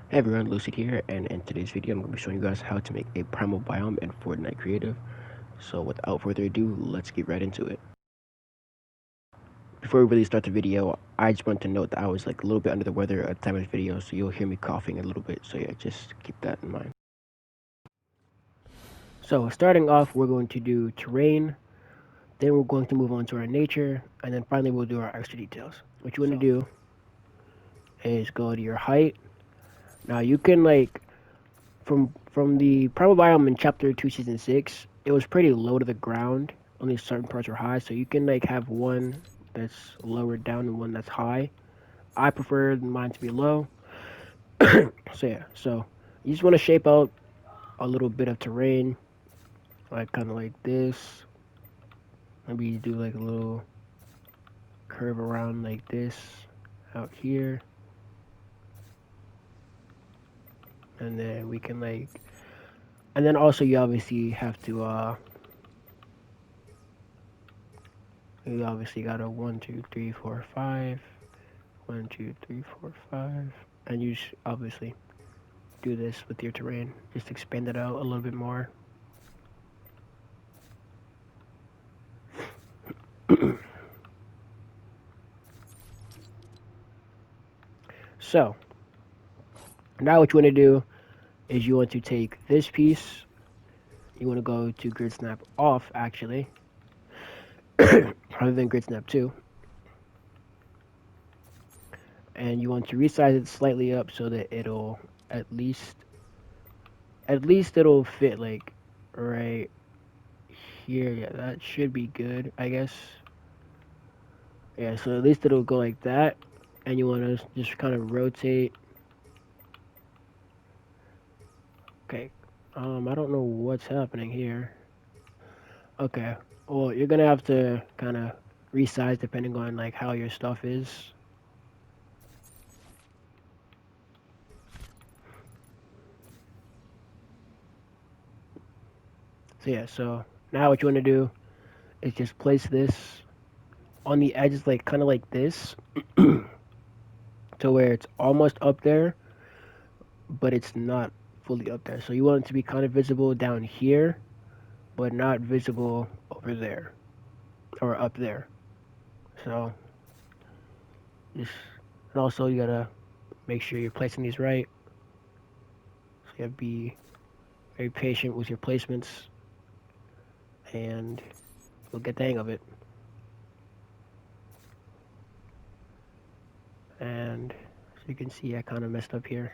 Hey everyone, Lucid here, and in today's video I'm going to be showing you guys how to make a Primal biome in Fortnite Creative. So without further ado, let's get right into it. Before we really start the video, I just want to note that I was like a little bit under the weather at the time of this video, so you'll hear me coughing a little bit, so yeah, just keep that in mind. So starting off, we're going to do terrain, then we're going to move on to our nature, and then finally we'll do our extra details. What you want to do is go to your height. Now you can like from the Primal biome in Chapter 2, Season 6, it was pretty low to the ground. Only certain parts were high, so you can like have one that's lower down and one that's high. I prefer mine to be low. So yeah, so you just want to shape out a little bit of terrain, like kind of like this. Maybe you do like a little curve around like this out here, and then we can like, and then also you obviously have to you obviously got a 1, 2, 3, 4, 5. 1, 2, 3, 4, 5. And you obviously do this with your terrain. Just expand it out a little bit more. So, now what you want to do is you want to take this piece. You want to go to grid snap off, actually, rather than grid snap 2. And you want to resize it slightly up so that it'll at least it'll fit like right here. Yeah, that should be good, I guess. Yeah, so at least it'll go like that. And you want to just kind of rotate. Okay. I don't know what's happening here. Okay. Well, you're gonna have to kind of resize depending on like how your stuff is. So yeah. So now what you want to do is just place this on the edges, like kind of like this, to where it's almost up there, but it's not fully up there. So you want it to be kind of visible down here, but not visible over there or up there. So just, and also you gotta make sure you're placing these right. So you have to be very patient with your placements, and you'll get the hang of it. And so you can see I kind of messed up here,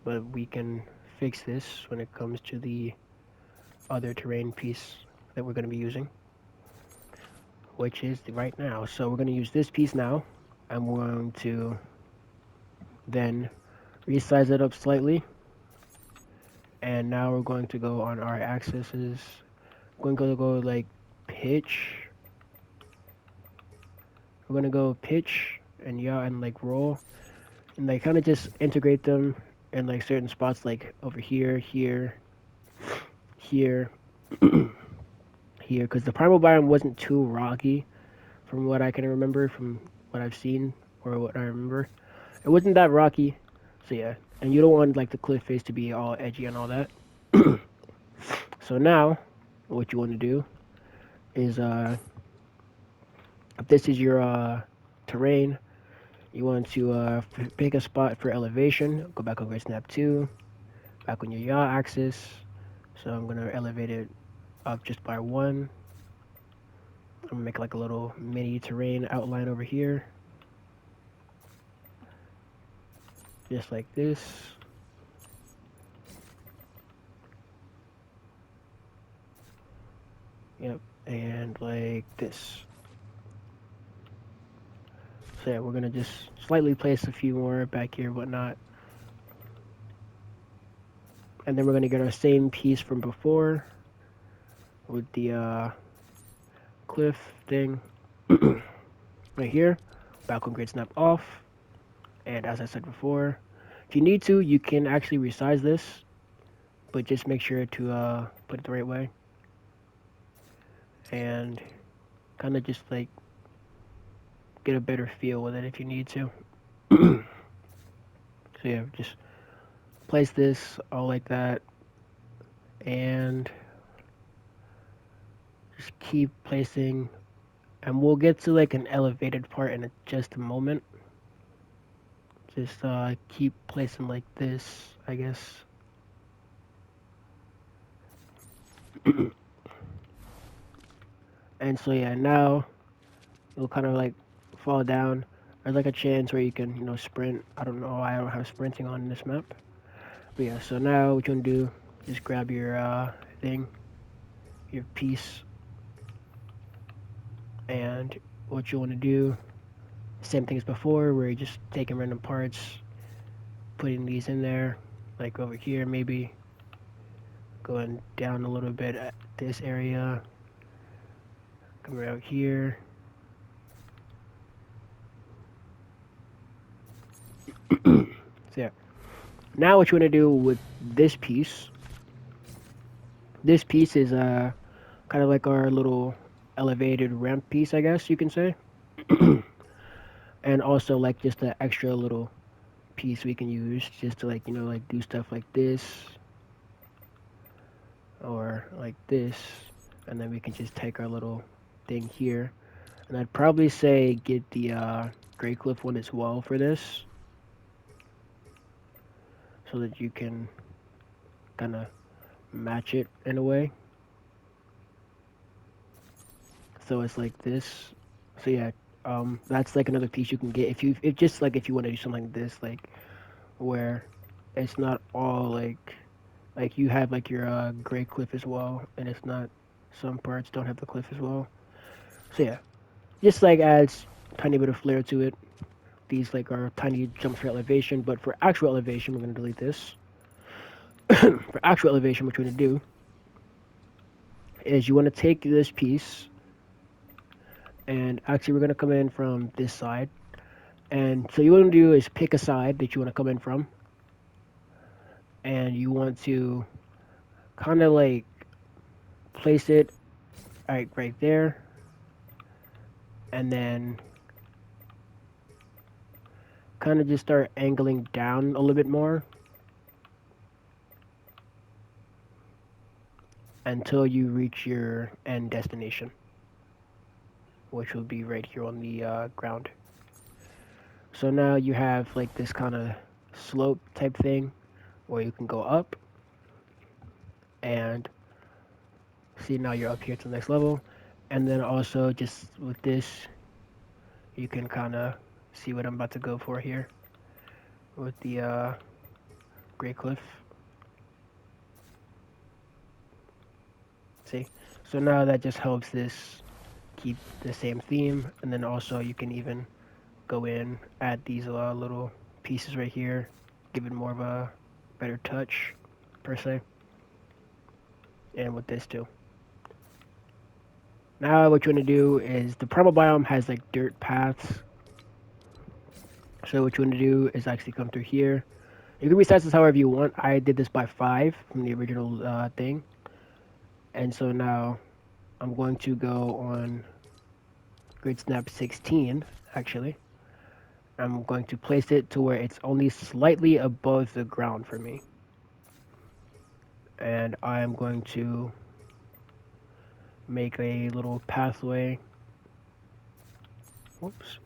but we can fix this when it comes to the other terrain piece that we're going to be using, which is right now. So we're going to use this piece now. I'm going to then resize it up slightly, and now we're going to go on our axes. We're going to go like pitch. We're going to go pitch and yaw and like roll, and like kind of just integrate them in like certain spots, like over here, here, here, here. Because the primal biome wasn't too rocky, from what I can remember, from what I've seen or what I remember. It wasn't that rocky, so yeah. And you don't want like the cliff face to be all edgy and all that. So now, what you want to do is if this is your terrain, you want to pick a spot for elevation. Go back over snap 2, back on your yaw axis. So I'm gonna elevate it up just by 1. I'm gonna make like a little mini terrain outline over here, just like this. Yep, and like this. So yeah, we're gonna just slightly place a few more back here, whatnot. And then we're gonna get our same piece from before with the cliff thing right here. Back on grid snap off. And as I said before, if you need to, you can actually resize this, but just make sure to put it the right way. And kind of just like get a better feel with it if you need to. So yeah, just place this all like that, and just keep placing, and we'll get to like an elevated part in just a moment. Just keep placing like this, I guess. And so yeah, now it'll kind of like fall down. There's like a chance where you can, sprint. I don't know why I don't have sprinting on this map. But yeah, so now what you want to do, just grab your thing, your piece, and what you want to do, same thing as before, where you're just taking random parts, putting these in there, like over here maybe, going down a little bit at this area, coming out here. So yeah, now what you want to do with this piece is kind of like our little elevated ramp piece, I guess you can say. And also like just an extra little piece we can use just to like like do stuff like this or like this, and then we can just take our little thing here, and I'd probably say get the gray cliff one as well for this, so that you can kind of match it in a way, so it's like this. So yeah, that's like another piece you can get if just like if you want to do something like this, like where it's not all like you have like your gray cliff as well, and it's not, some parts don't have the cliff as well. So yeah, just like adds tiny bit of flair to it. These like are tiny jumps for elevation, but for actual elevation, we're gonna delete this. For actual elevation, what you're gonna do is you want to take this piece, and actually we're gonna come in from this side, and so you want to do is pick a side that you want to come in from, and you want to kind of like place it right there, and then kind of just start angling down a little bit more until you reach your end destination, which will be right here on the ground. So now you have like this kind of slope type thing where you can go up, and see, now you're up here to the next level. And then also just with this, you can kind of see what I'm about to go for here with the Great Cliff. See? So now that just helps this keep the same theme, and then also you can even go in, add these little pieces right here, give it more of a better touch, per se. And with this too. Now what you want to do is the Primal biome has like dirt paths. So what you want to do is actually come through here. You can resize this however you want. I did this by 5 from the original thing. And so now I'm going to go on grid snap 16, actually. I'm going to place it to where it's only slightly above the ground for me. And I'm going to make a little pathway. Whoops.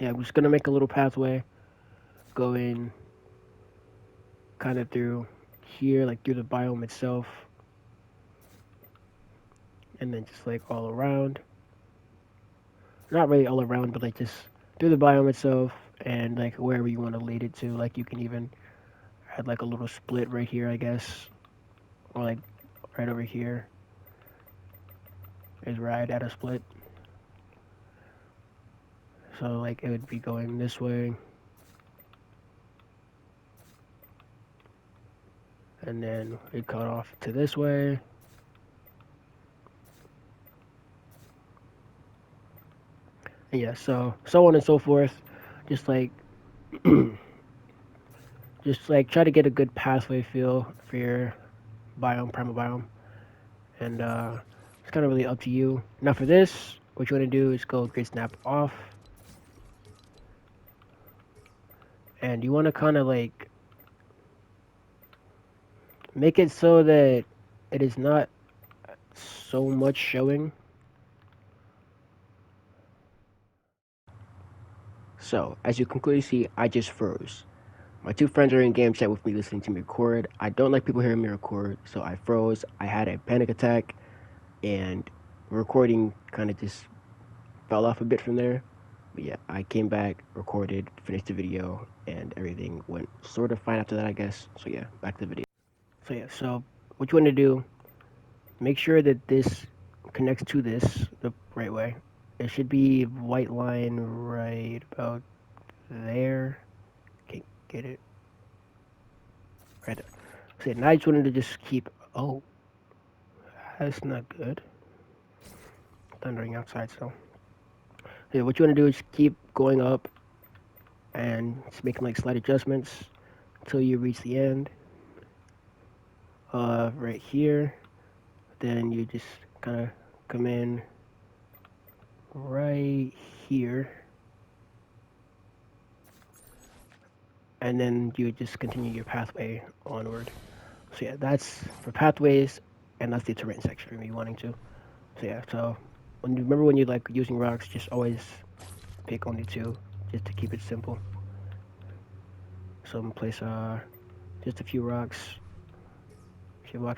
Yeah, I'm just going to make a little pathway going kind of through here, like through the biome itself. And then just like all around. Not really all around, but like just through the biome itself, and like wherever you want to lead it to. Like you can even add like a little split right here, I guess. Or like right over here is where I'd add a split. So like it would be going this way, and then it cut off to this way. And yeah, so on and so forth. Just like just like try to get a good pathway feel for your biome, primal biome, and it's kind of really up to you. Now for this, what you want to do is go grid snap off, and you want to kind of like make it so that it is not so much showing. So, as you can clearly see, I just froze. My two friends are in game chat with me listening to me record. I don't like people hearing me record, so I froze. I had a panic attack, and recording kind of just fell off a bit from there. But yeah, I came back, recorded, finished the video, and everything went sort of fine after that, I guess. So yeah, back to the video. So yeah, so what you want to do, make sure that this connects to this the right way. It should be white line right about there. Can't get it right there. So now I just wanted to just keep. Oh, that's not good. Thundering outside still. So yeah, what you want to do is keep going up and just making like slight adjustments until you reach the end. Right here. Then you just kind of come in right here, and then you just continue your pathway onward. So yeah, that's for pathways, and that's the terrain section if you wanting to. So yeah, so when you remember when you like using rocks, just always pick only two, just to keep it simple. So I'm gonna place just a few rocks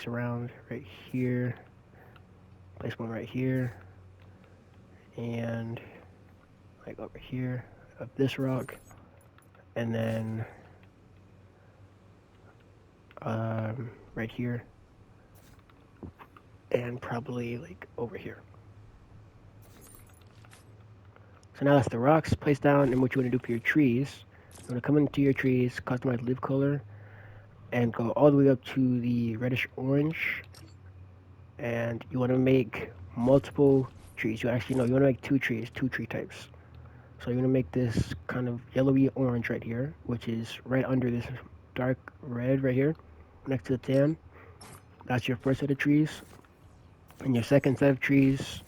around right here. Place one right here, and like over here of this rock, and then right here, and probably like over here. So now that's the rocks placed down, and what you want to do for your trees, you want to come into your trees, customize leaf color, and go all the way up to the reddish orange, and you want to make multiple trees. You actually know you want to make two trees, two tree types. So you're gonna make this kind of yellowy orange right here, which is right under this dark red right here, next to the tan. That's your first set of trees. And your second set of trees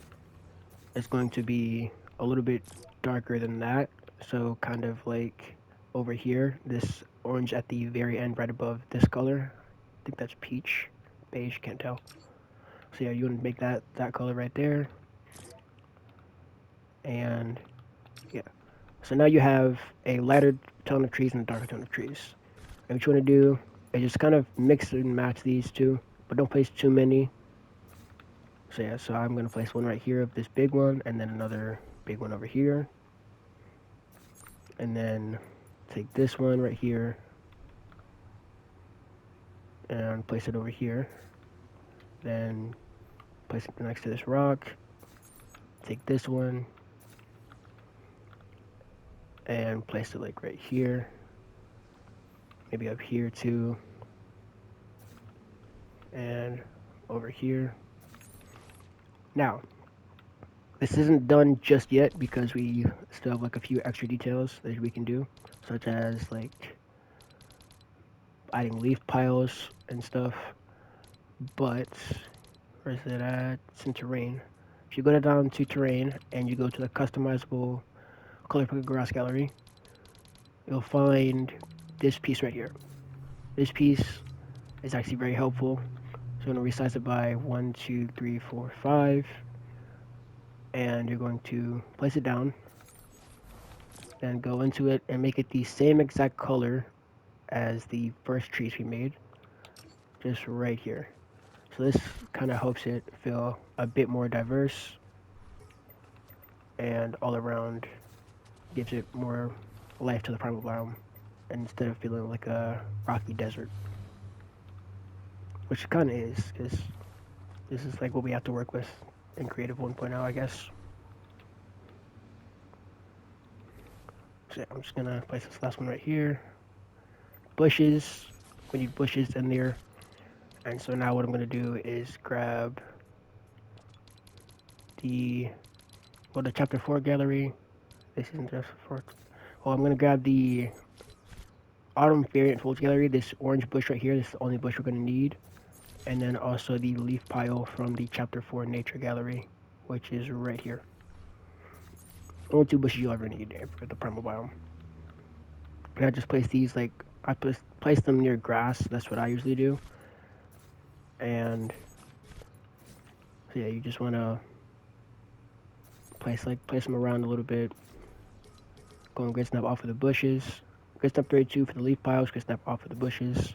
is going to be a little bit darker than that. So kind of like over here, this orange at the very end, right above this color. I think that's peach, beige, can't tell. So yeah, you want to make that color right there. And yeah, so now you have a lighter tone of trees and a darker tone of trees. And what you want to do is just kind of mix and match these two, but don't place too many. So yeah, so I'm gonna place one right here of this big one, and then another big one over here, and then take this one right here and place it over here. Then place it next to this rock. Take this one and place it like right here, maybe up here too, and over here. Now, this isn't done just yet because we still have like a few extra details that we can do, such as like adding leaf piles and stuff. But where's it at? It's in terrain. If you go down to terrain and you go to the customizable color picker grass gallery, you'll find this piece right here. This piece is actually very helpful. So I'm going to resize it by 1, 2, 3, 4, 5. And you're going to place it down and go into it and make it the same exact color as the first trees we made, just right here. So this kind of helps it feel a bit more diverse and all around gives it more life to the primal biome instead of feeling like a rocky desert, which it kind of is, because this is like what we have to work with in Creative 1.0, I guess. So I'm just gonna place this last one right here. Bushes, we need bushes in there. And so now what I'm gonna do is grab the chapter 4 gallery. This isn't just for. Well, I'm gonna grab the autumn variant foliage gallery. This orange bush right here. This is the only bush we're gonna need. And then also the leaf pile from the chapter 4 nature gallery, which is right here. Only 2 bushes you'll ever need for the primal biome. And I just place these like I place them near grass. That's what I usually do. And so yeah, you just want to place them around a little bit. Go and grid snap off of the bushes. Grid snap 32 for the leaf piles. Grid snap off of the bushes.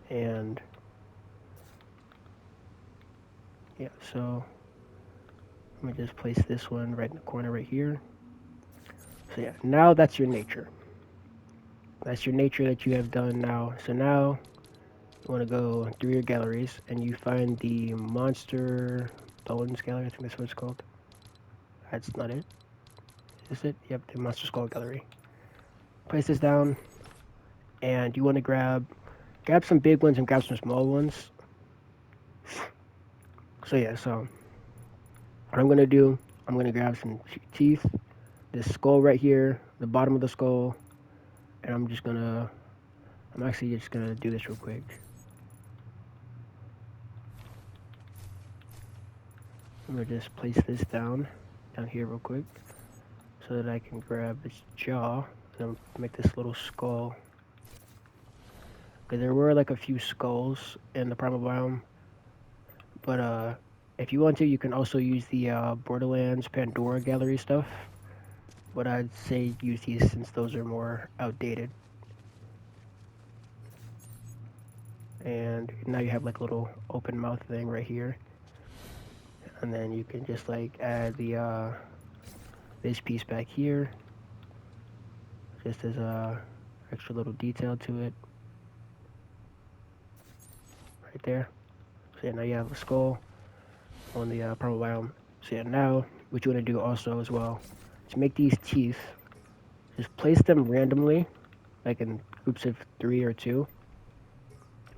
And yeah, so let me just place this one right in the corner right here. So yeah, now that's your nature. That's your nature that you have done now. So now you want to go through your galleries and you find the monster bones gallery. I think that's what it's called. That's not it. Is it? Yep, the monster skull gallery. Place this down, and you want to grab some big ones and grab some small ones. So yeah, so what I'm gonna do, I'm gonna grab some teeth, this skull right here, the bottom of the skull, and I'm actually just gonna do this real quick. I'm gonna just place this down here real quick, so that I can grab this jaw and make this little skull. Because there were like a few skulls in the primal biome, but if you want to, you can also use the Borderlands Pandora gallery stuff. But I'd say use these since those are more outdated. And now you have like a little open mouth thing right here. And then you can just like add the this piece back here, just as a extra little detail to it. Right there. So yeah, now you have a skull on the primal biome. So yeah, now what you want to do also as well to make these teeth, just place them randomly, like in groups of 3 or 2.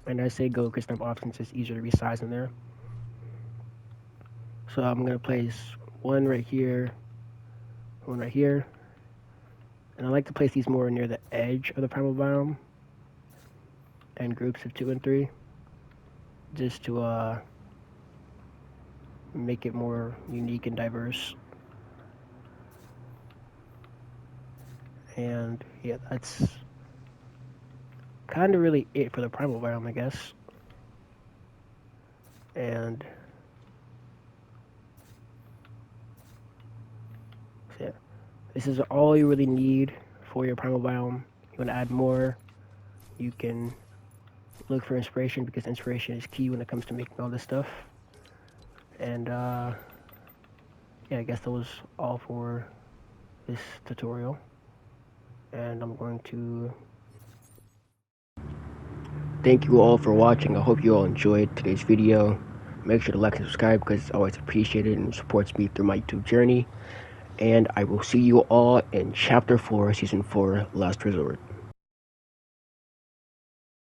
And I say go grid snap off since it's easier to resize in there. So I'm gonna place one right here, one right here, and I like to place these more near the edge of the primal biome, and groups of 2 and 3, just to make it more unique and diverse. And yeah, that's kind of really it for the primal biome, I guess. And so yeah, this is all you really need for your primal biome. You want to add more, you can look for inspiration, because inspiration is key when it comes to making all this stuff. And yeah, I guess that was all for this tutorial. And I'm going to thank you all for watching. I hope you all enjoyed today's video. Make sure to like and subscribe because it's always appreciated and supports me through my YouTube journey. And I will see you all in Chapter 4, Season 4, Last Resort.